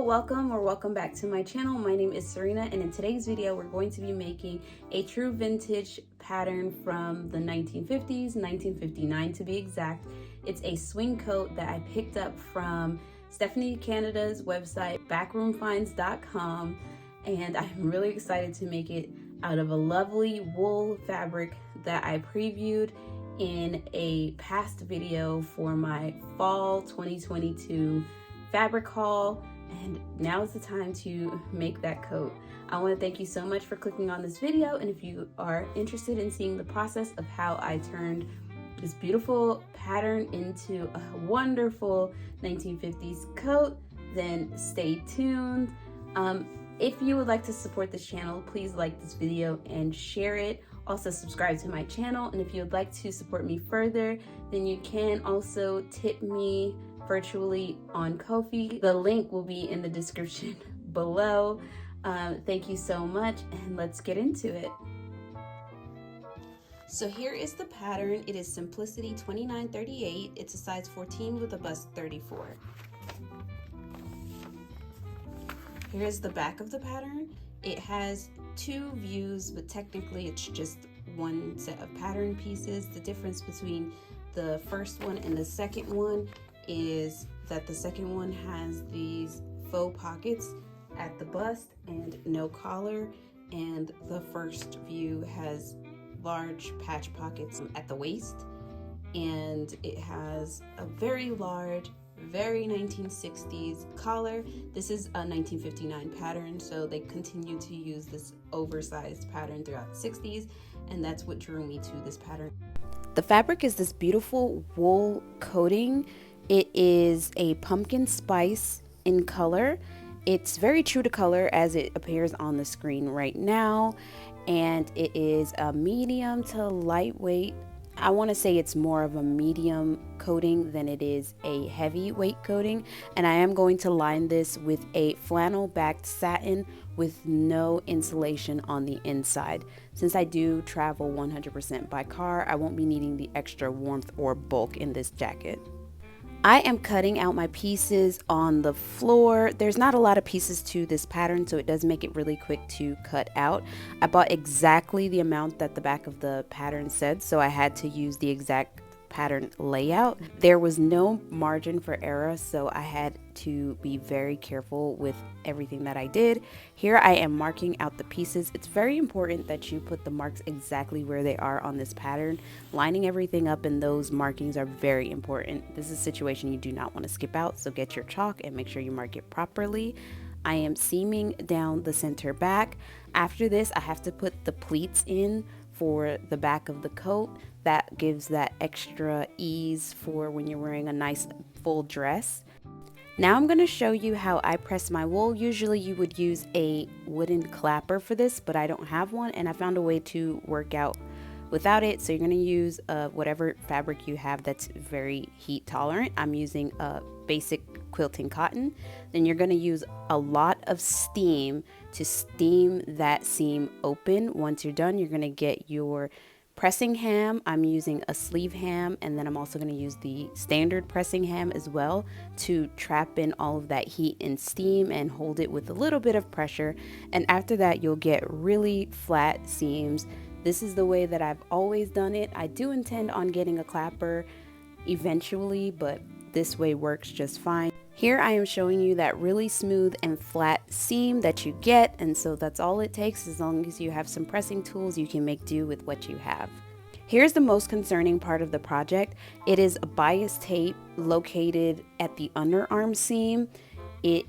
welcome or welcome back to my channel. My name is SewRena, and in today's video we're going to be making a true vintage pattern from the 1950s, 1959 to be exact. It's a swing coat that I picked up from Stephanie Canada's website, backroomfinds.com, and I'm really excited to make it out of a lovely wool fabric that I previewed in a past video for my fall 2022 fabric haul, and now is the time to make that coat. I want to thank you so much for clicking on this video, and if you are interested in seeing the process of how I turned this beautiful pattern into a wonderful 1950s coat, then stay tuned. If you would like to support this channel, please like this video and share it. Also subscribe to my channel, and if you would like to support me further, then you can also tip me virtually on Ko-fi. The link will be in the description below. Thank you so much, and let's get into it. So here is the pattern. It is Simplicity 2938. It's a size 14 with a bust 34. Here is the back of the pattern. It has two views, but technically it's just one set of pattern pieces. The difference between the first one and the second one is that the second one has these faux pockets at the bust and no collar, and the first view has large patch pockets at the waist, and it has a very large, very 1960s collar. This is a 1959 pattern, so they continue to use this oversized pattern throughout the 60s, and that's what drew me to this pattern. The fabric is this beautiful wool coating. It is a pumpkin spice in color. It's very true to color as it appears on the screen right now, and it is a medium to lightweight. I want to say it's more of a medium coating than it is a heavyweight coating, and I am going to line this with a flannel backed satin with no insulation on the inside. Since I do travel 100% by car, I won't be needing the extra warmth or bulk in this jacket. I am cutting out my pieces on the floor. There's not a lot of pieces to this pattern, so it does make it really quick to cut out. I bought exactly the amount that the back of the pattern said, so I had to use the exact pattern layout. There was no margin for error, so I had to be very careful with everything that I did. Here I am marking out the pieces. It's very important that you put the marks exactly where they are on this pattern. Lining everything up in those markings are very important. This is a situation you do not want to skip out, so get your chalk and make sure you mark it properly. I am seaming down the center back. After this, I have to put the pleats in for the back of the coat. That gives that extra ease for when you're wearing a nice full dress. Now I'm going to show you how I press my wool. Usually you would use a wooden clapper for this, but I don't have one, and I found a way to work out without it. So you're going to use whatever fabric you have that's very heat tolerant. I'm using a basic quilting cotton. Then you're going to use a lot of steam to steam that seam open. Once you're done, you're going to get your pressing ham. I'm using a sleeve ham, and then I'm also going to use the standard pressing ham as well to trap in all of that heat and steam and hold it with a little bit of pressure. And after that, you'll get really flat seams. This is the way that I've always done it. I do intend on getting a clapper eventually, but this way works just fine. Here I am showing you that really smooth and flat seam that you get, and so that's all it takes. As long as you have some pressing tools, you can make do with what you have. Here's the most concerning part of the project. It is a bias tape located at the underarm seam. It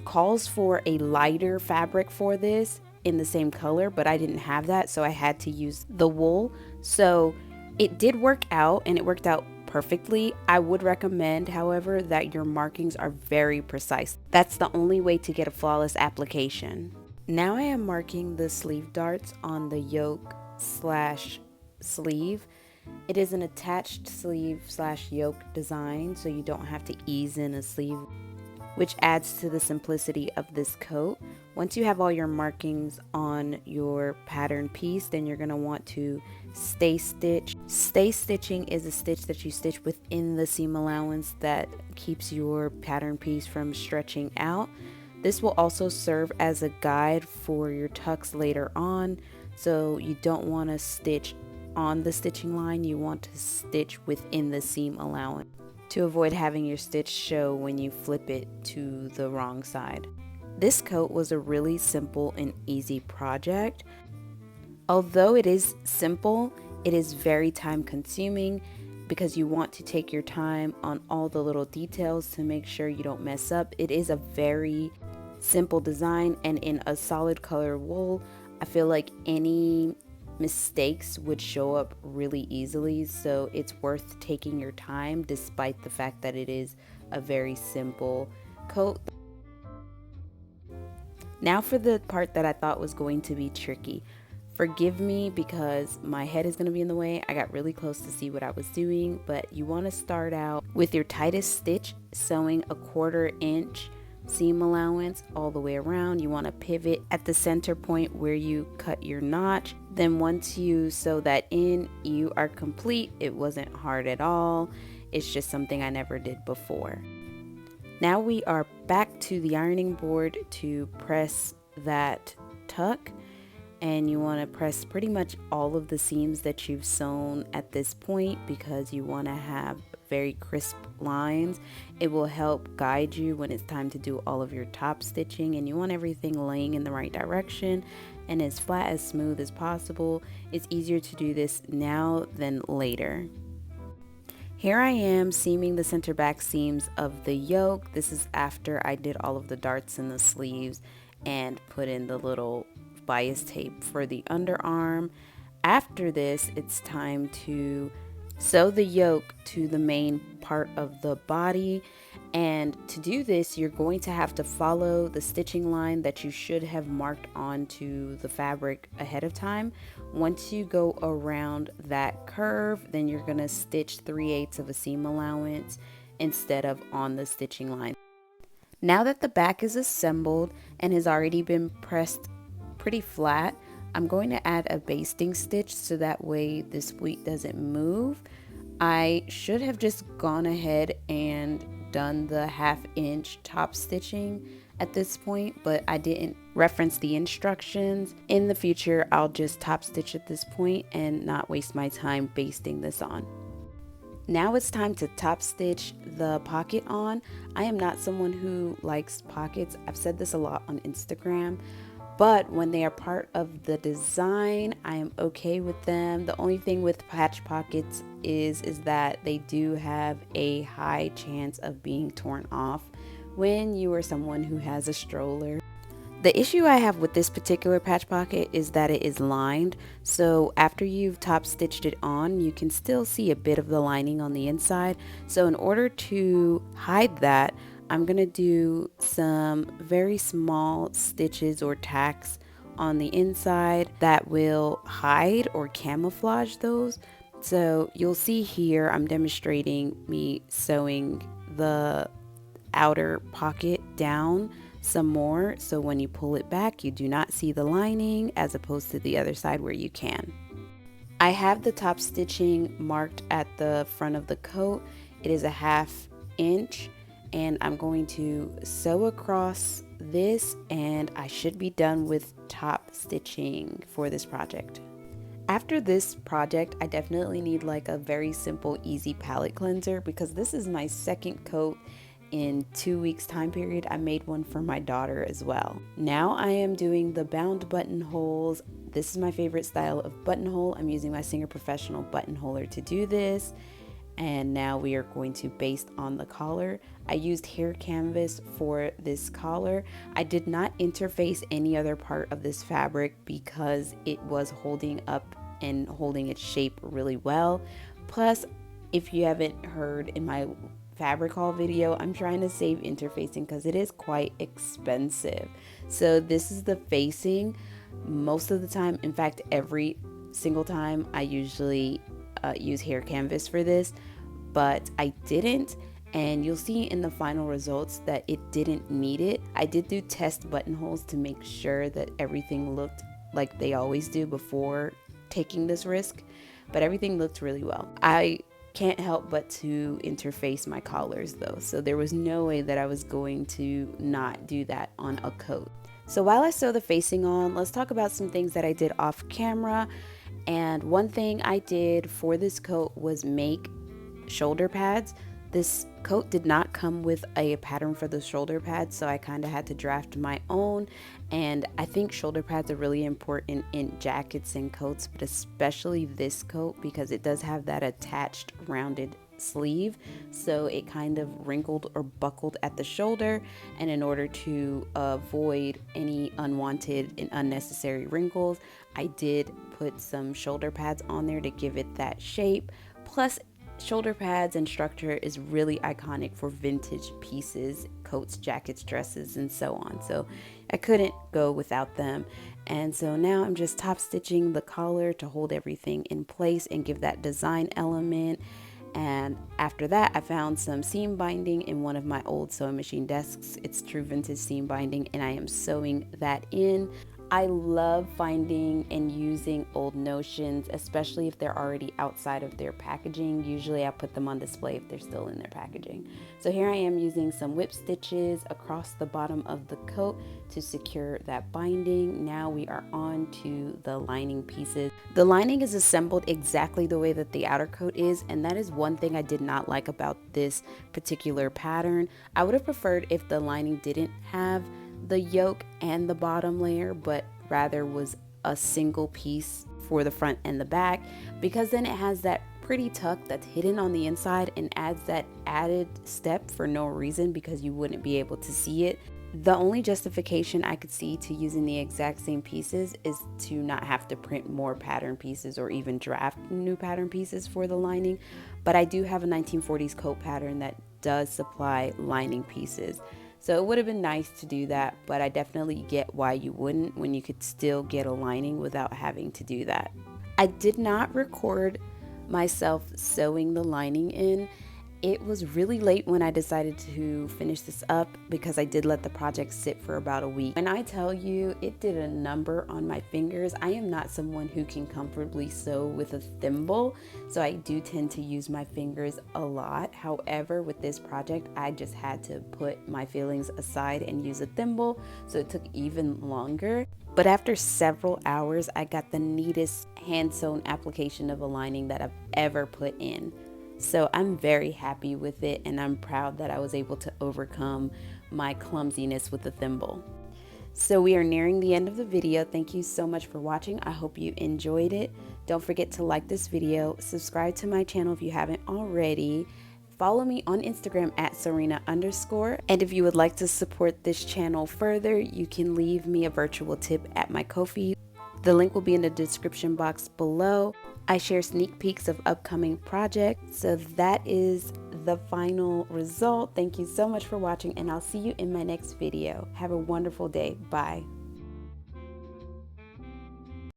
calls for a lighter fabric for this in the same color, but I didn't have that, so I had to use the wool. So it did work out, and it worked out perfectly. I would recommend, however, that your markings are very precise. That's the only way to get a flawless application. Now I am marking the sleeve darts on the yoke / sleeve. It is an attached sleeve / yoke design, so you don't have to ease in a sleeve, which adds to the simplicity of this coat. Once you have all your markings on your pattern piece, then you're going to want to stay stitch. Stay stitching is a stitch that you stitch within the seam allowance that keeps your pattern piece from stretching out. This will also serve as a guide for your tucks later on, so you don't want to stitch on the stitching line, you want to stitch within the seam allowance to avoid having your stitch show when you flip it to the wrong side. This coat was a really simple and easy project. Although it is simple, it is very time consuming because you want to take your time on all the little details to make sure you don't mess up. It is a very simple design, and in a solid color wool, I feel like any mistakes would show up really easily, so it's worth taking your time despite the fact that it is a very simple coat. Now for the part that I thought was going to be tricky. Forgive me because my head is going to be in the way. I got really close to see what I was doing, but you want to start out with your tightest stitch, sewing a 1/4 inch seam allowance all the way around. You want to pivot at the center point where you cut your notch. Then once you sew that in, you are complete. It wasn't hard at all. It's just something I never did before. Now we are back to the ironing board to press that tuck. And you want to press pretty much all of the seams that you've sewn at this point because you want to have very crisp lines. It will help guide you when it's time to do all of your top stitching, and you want everything laying in the right direction and as flat as smooth as possible. It's easier to do this now than later. Here I am seaming the center back seams of the yoke. This is after I did all of the darts in the sleeves and put in the little bias tape for the underarm. After this, it's time to sew the yoke to the main part of the body, and to do this you're going to have to follow the stitching line that you should have marked onto the fabric ahead of time. Once you go around that curve, then you're going to stitch 3/8 of a seam allowance instead of on the stitching line. Now that the back is assembled and has already been pressed pretty flat, I'm going to add a basting stitch so that way this pleat doesn't move. I should have just gone ahead and done the 1/2 inch top stitching at this point, but I didn't reference the instructions. In the future, I'll just top stitch at this point and not waste my time basting this on. Now it's time to top stitch the pocket on. I am not someone who likes pockets. I've said this a lot on Instagram. But when they are part of the design, I am okay with them. The only thing with patch pockets is that they do have a high chance of being torn off when you are someone who has a stroller. The issue I have with this particular patch pocket is that it is lined. So after you've top stitched it on, you can still see a bit of the lining on the inside. So in order to hide that, I'm going to do some very small stitches or tacks on the inside that will hide or camouflage those. So you'll see here I'm demonstrating me sewing the outer pocket down some more, so when you pull it back you do not see the lining, as opposed to the other side where you can. I have the top stitching marked at the front of the coat. It is a 1/2 inch. And I'm going to sew across this, and I should be done with top stitching for this project. After this project, I definitely need like a very simple, easy palette cleanser because this is my second coat in 2 weeks time period. I made one for my daughter as well. Now I am doing the bound buttonholes. This is my favorite style of buttonhole. I'm using my Singer Professional buttonholer to do this. And now we are going to baste on the collar. I used hair canvas for this collar. I did not interface any other part of this fabric because it was holding up and holding its shape really well. Plus, if you haven't heard in my fabric haul video, I'm trying to save interfacing because it is quite expensive. So this is the facing. Most of the time, in fact every single time, I usually use hair canvas for this, but I didn't, and you'll see in the final results that it didn't need it. I did do test buttonholes to make sure that everything looked like they always do before taking this risk, but everything looked really well. I can't help but to interface my collars though, so there was no way that I was going to not do that on a coat. So while I sew the facing on, let's talk about some things that I did off camera. And one thing I did for this coat was make shoulder pads. This coat did not come with a pattern for the shoulder pads, so I kind of had to draft my own. And I think shoulder pads are really important in jackets and coats, but especially this coat because it does have that attached rounded sleeve, so it kind of wrinkled or buckled at the shoulder, and in order to avoid any unwanted and unnecessary wrinkles, I did put some shoulder pads on there to give it that shape. Plus, shoulder pads and structure is really iconic for vintage pieces, coats, jackets, dresses, and so on, so I couldn't go without them. And so now I'm just top stitching the collar to hold everything in place and give that design element. And after that, I found some seam binding in one of my old sewing machine desks. It's true vintage seam binding, and I am sewing that in. I love finding and using old notions, especially if they're already outside of their packaging. Usually I put them on display if they're still in their packaging. So here I am using some whip stitches across the bottom of the coat to secure that binding. Now we are on to the lining pieces. The lining is assembled exactly the way that the outer coat is, and that is one thing I did not like about this particular pattern. I would have preferred if the lining didn't have the yoke and the bottom layer, but rather was a single piece for the front and the back, because then it has that pretty tuck that's hidden on the inside and adds that added step for no reason because you wouldn't be able to see it. The only justification I could see to using the exact same pieces is to not have to print more pattern pieces or even draft new pattern pieces for the lining, but I do have a 1940s coat pattern that does supply lining pieces. So it would have been nice to do that, but I definitely get why you wouldn't when you could still get a lining without having to do that. I did not record myself sewing the lining in. It was really late when I decided to finish this up because I did let the project sit for about a week. When I tell you it did a number on my fingers, I am not someone who can comfortably sew with a thimble, so I do tend to use my fingers a lot. However, with this project, I just had to put my feelings aside and use a thimble, so it took even longer. But after several hours, I got the neatest hand-sewn application of a lining that I've ever put in. So I'm very happy with it, and I'm proud that I was able to overcome my clumsiness with the thimble. So we are nearing the end of the video. Thank you so much for watching. I hope you enjoyed it. Don't forget to like this video, subscribe to my channel if you haven't already. Follow me on Instagram at SewRena_. And if you would like to support this channel further, you can leave me a virtual tip at my Ko-fi. The link will be in the description box below. I share sneak peeks of upcoming projects. So that is the final result. Thank you so much for watching, and I'll see you in my next video. Have a wonderful day. Bye.